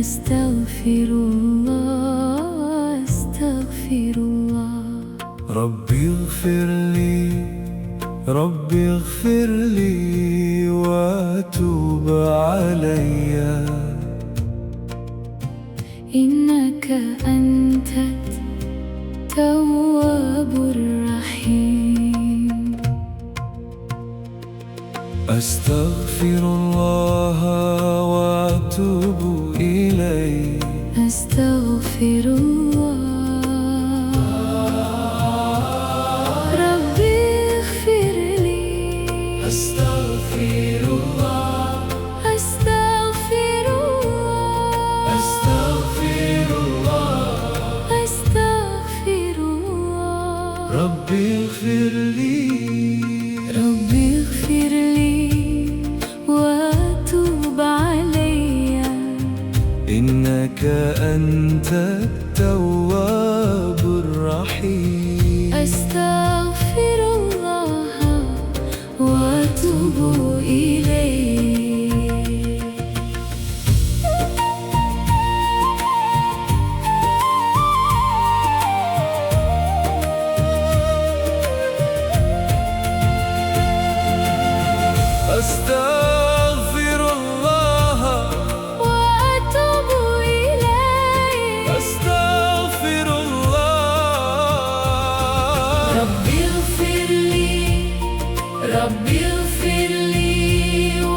أستغفر الله أستغفر الله. ربي اغفر لي ربي اغفر لي وتوب علي، إنك أنت التواب الرحيم. أستغفر الله وأتوب إليه. أستغفر الله. ربي اغفر لي. أستغفر الله أستغفر الله. أستغفر الله. أستغفر الله. ربي اغفر لي ربي اغفر لي وتوب علي، إنك أنت التواب الرحيم. أستغفر الله وأتوب إليه. أستغفر الله وأتوب إليه. أستغفر الله. ربي اغفر لي ربي اغفر لي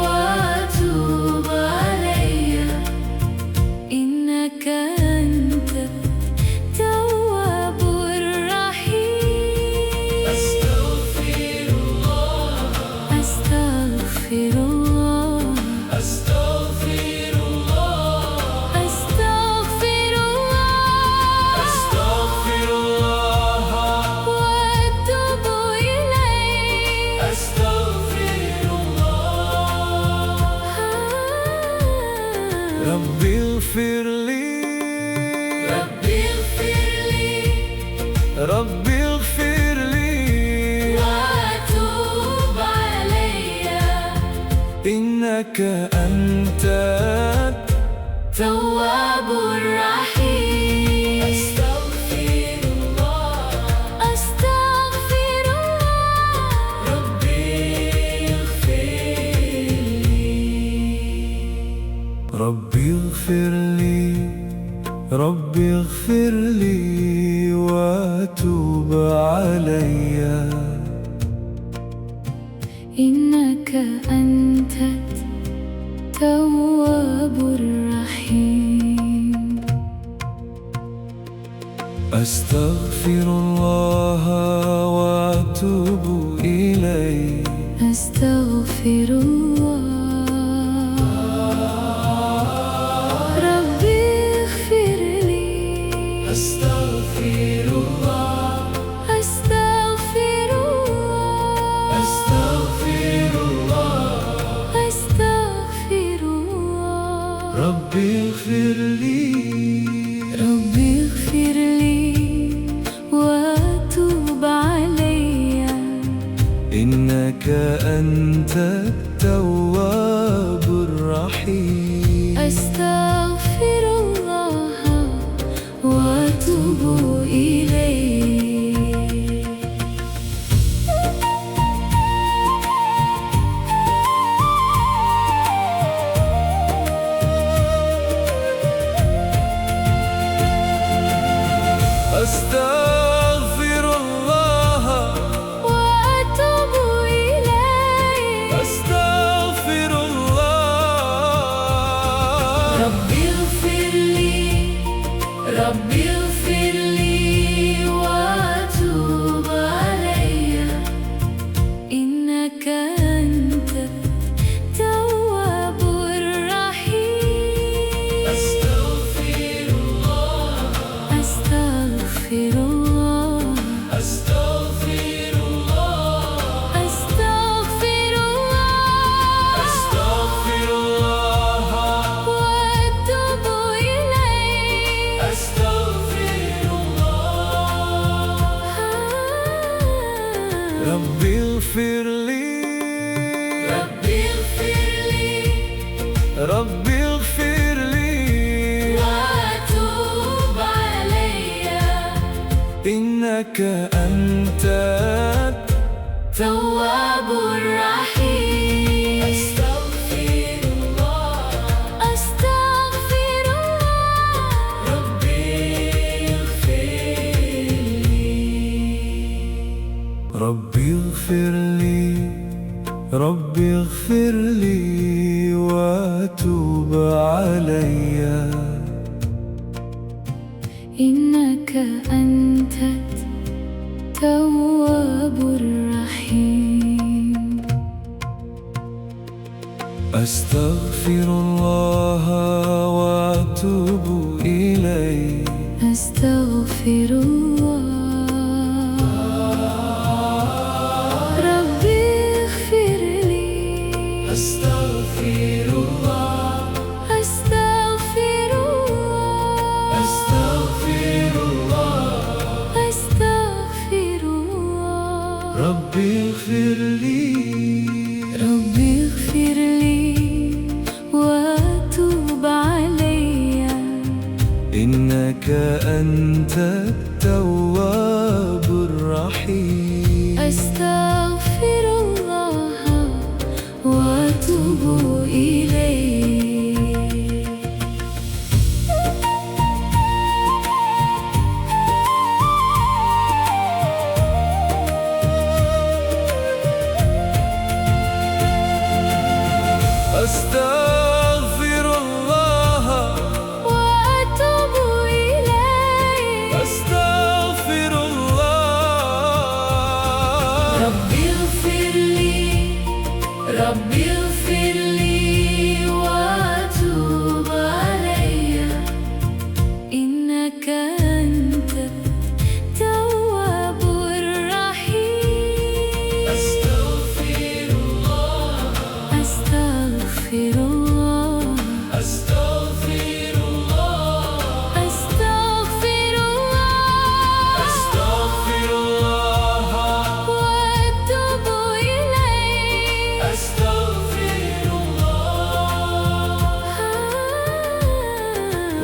وأتوب علي، إنك أنت التواب الرحيم. أستغفر الله أستغفر الله. أستغفر الله. أستغفر الله. أستغفر الله وأتوب إليه. أستغفر الله. ربي اغفر لي ربي اغفر لي ربي اغفر لي وأتوب علي، إنك أنت التواب الرحيم. أستغفر الله. أستغفر الله. ربي اغفر لي. ربي اغفر لي ربي اغفر لي وتوب علي، إنك أنت التواب الرحيم. أستغفر الله وأتوب إليه. أستغفر الله. ربي اغفر لي. أستغفر الله أستغفر الله. أستغفر الله. أستغفر الله. ربي اغفر لي ربي اغفر لي وأتوب علي، إنك أنت التواب الرحيم. أستغفر الله وأتوب إليه. أستغفر الله وأتوب إليه. أستغفر الله. ربي اغفر لي ربي اغفر لي وأتوب علي، إنك أنت التواب الرحيم. أستغفر الله أستغفر الله. أستغفر الله. أستغفر الله. أستغفر الله وأتوب إليه. أستغفر الله. ربي اغفر لي ربي اغفر لي ربي اغفر لي إنك أنت التواب الرحيم. أستغفر الله أستغفر الله ربي اغفر لي ربي اغفر لي ربي اغفر لي وتوب علي إنك أنت التواب الرحيم. أستغفر الله وأتوب إليه أستغفر الله ربي اغفر لي. أستغفر الله أستغفر الله أستغفر الله أستغفر الله ربي اغفر لي ربي اغفر لي وتوب علي. إنك أنت التواب الرحيم. أستغفر الله وأتوب إليه. أستغفر الله وأتوب إليه. أستغفر الله ربي اغفر لي ربي اغفر لي وأتوب علي. إنك أنت التواب الرحيم. أستغفر الله أستغفر الله أستغفر الله أستغفر الله أستغفر الله وأتوب إليه. أستغفر الله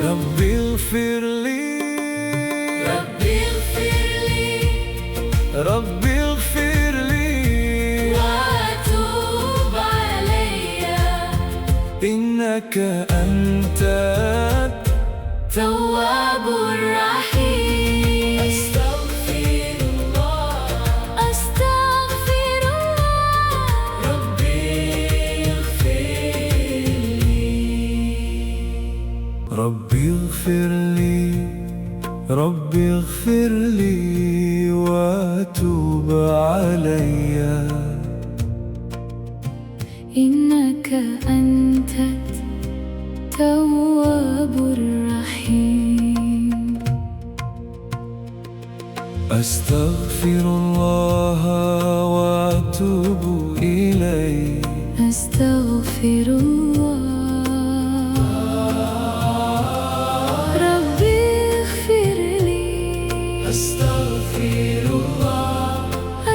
ربي اغفر لي ربي اغفر لي ربي اغفر لي وأتوب علي. إنك أنت التواب الرحيم. أستغفر الله أستغفر الله ربي اغفر لي ربي اغفر لي ربي اغفر لي وتوب علي. إنك أنت التواب الرحيم. أستغفر الله وأتوب إليه أستغفر الله ربي اغفر لي. أستغفر الله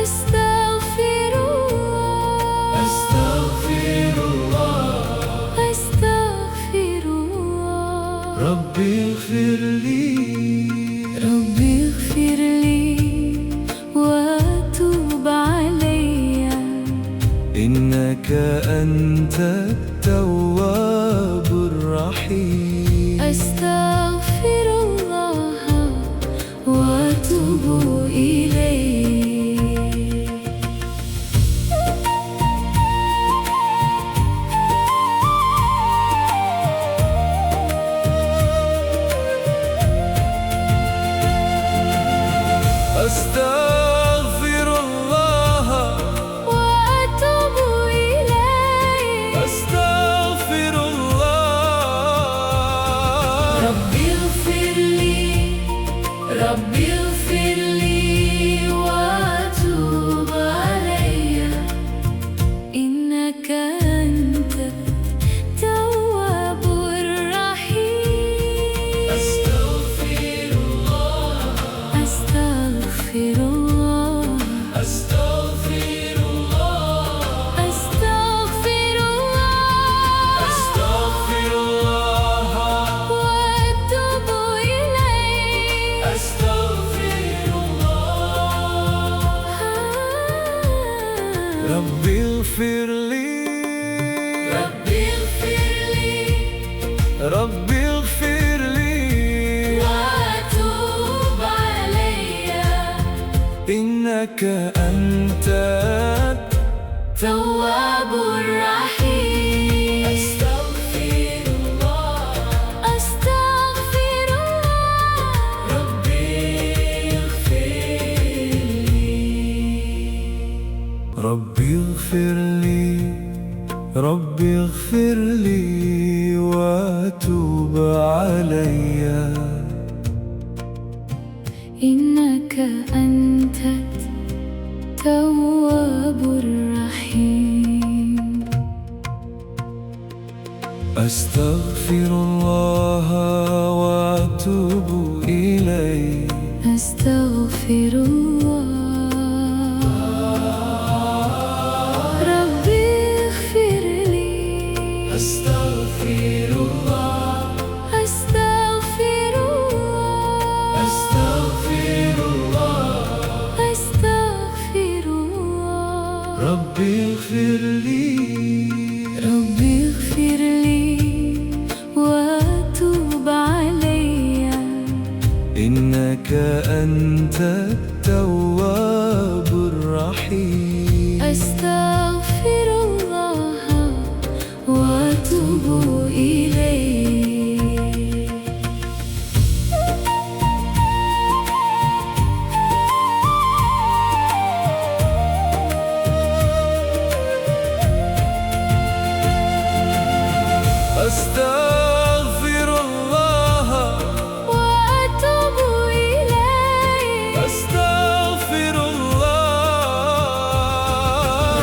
أستغفر الله أستغفر الله أستغفر الله ربي اغفر لي ربي اغفر لي وأتوب علي. إنك أنت التواب الرحيم. أستغفر الله وأتوب إليه. أستغفر الله وأتوب إليه. أستغفر ربي اغفر لي وتوب علي، إنك أنت التواب الرحيم. أستغفر الله، أستغفر الله، ربي اغفر لي، ربي اغفر لي، ربي اغفر لي وتوب علي، إنك أنت التواب الرحيم. أستغفر الله وأتوب إليه، أستغفر الله، ربي اغفر لي، أستغفر الله، أستغفر الله، أستغفر الله، أستغفر الله، ربي اغفر لي، ربي اغفر لي وتوب علي، إنك أنت التواب الرحيم. أستغفر الله وأتوب إليه. أستغفر الله وأتوب إليه. أستغفر الله،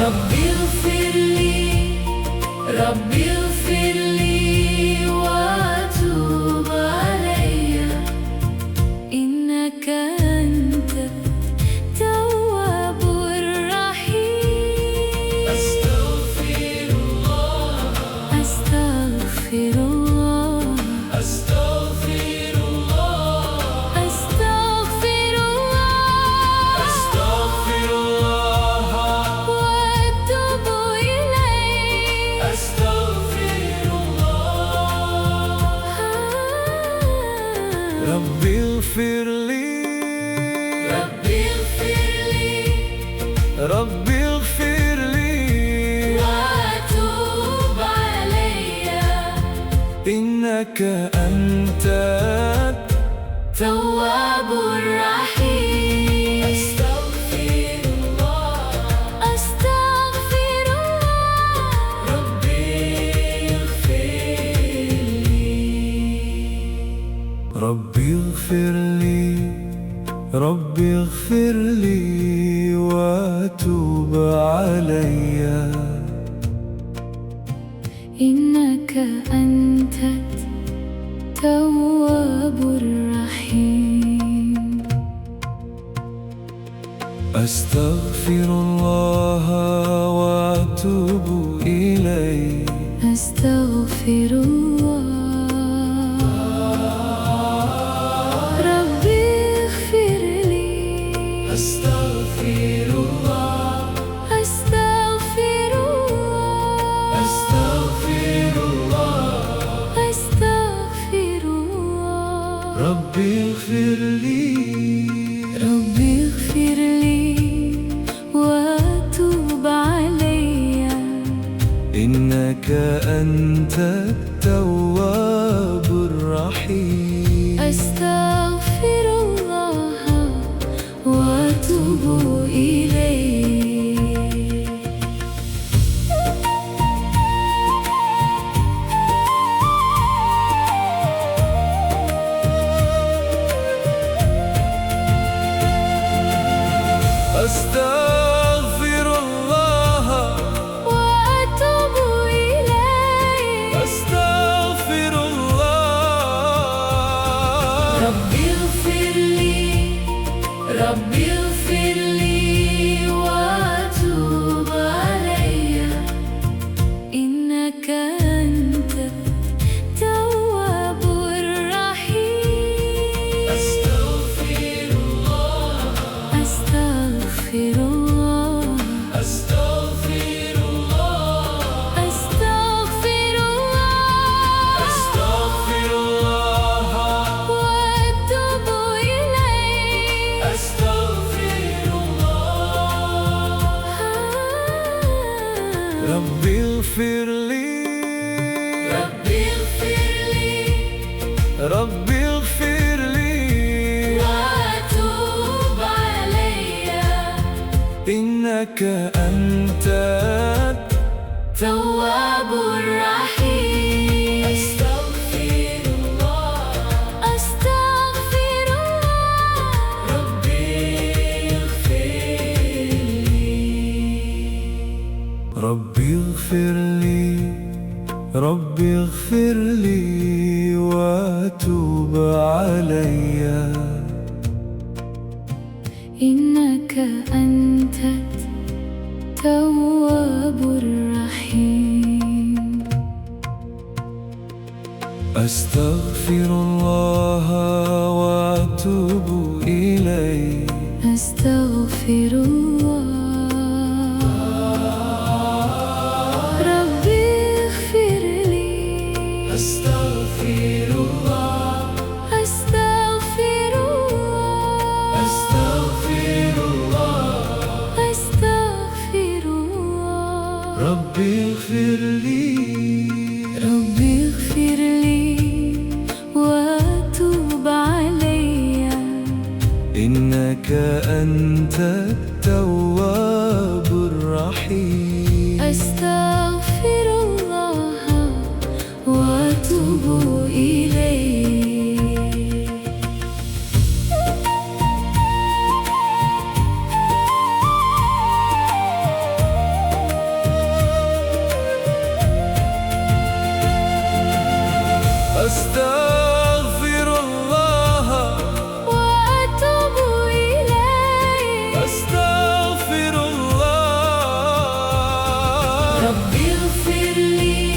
ربي اغفر لي، ربي اغفر لي وتوب علي، إنك أنت التواب الرحيم. أستغفر الله، أستغفر الله، أستغفر الله، أستغفر الله، أستغفر الله، وأتوب إليه. أستغفر الله، ربي اغفر لي، ربي اغفر لي ربي اغفر لي وتوب علي، إنك أنت التواب الرحيم. أستغفر الله، أستغفر الله، ربي اغفر لي، ربي اغفر لي، ربي اغفر لي وتوب علي، إنك أنت التواب الرحيم. أستغفر الله وأتوب إليه، أستغفر الله، ربي اغفر لي، أستغفر الله، أستغفر الله، أستغفر الله، أستغفر الله، ربي اغفر لي، ربي اغفر لي وتوب علي، إنك أنت التواب الرحيم. أستغفر الله وأتوب إليه. أستغفر الله وأتوب إليه. أستغفر الله، ربي اغفر لي، ربي اغفر لي وتوب علي، إنك أنت التواب الرحيم. أستغفر الله، أستغفر الله، أستغفر الله، أستغفر الله، أستغفر ربي اغفر لي وتوب علي، إنك أنت التواب الرحيم. أستغفر الله، أستغفر الله، ربي اغفر لي، ربي اغفر لي، ربي اغفر لي وتوب علي، إنك أنت التواب الرحيم. أستغفر الله وأتوب إليه، أستغفر الله، ربي اغفر لي، أستغفر الله، أستغفر الله، أستغفر الله، أستغفر الله، ربي اغفر لي، ربي اغفر لي وتوب علي، إنك أنت التواب الرحيم. أستغفر الله وأتوب إليه. أستغفر الله وأتوب إليه. أستغفر الله، ربي اغفر لي،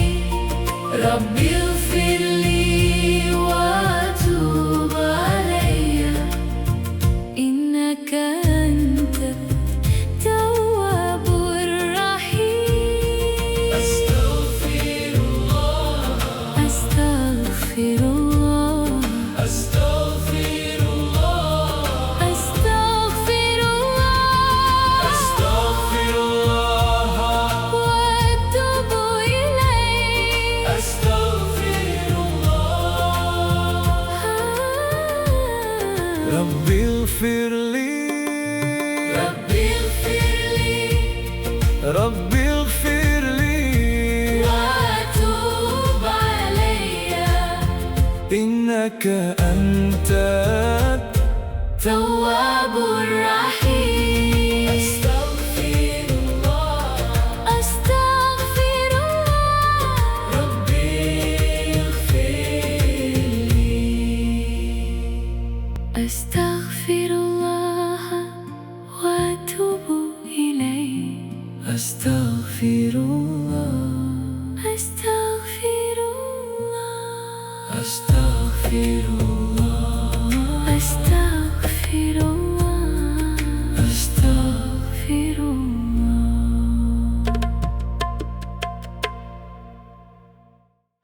ربي اغفر لي وتوب علي، إنك أنت التواب الرحيم. أستغفر الله، أستغفر الله، أستغفر الله، أستغفر الله، أستغفر الله، وأتوب إليه. أستغفر الله، ربي اغفر لي، ربي اغفر لي، ربي اغفر لي وتوب علي، إنك أنت التواب الرحيم. أستغفر الله، أستغفر الله، ربي اغفر لي، أستغفر الله وأتوب إليه. أستغفر الله، أستغفر الله، أستغفر الله.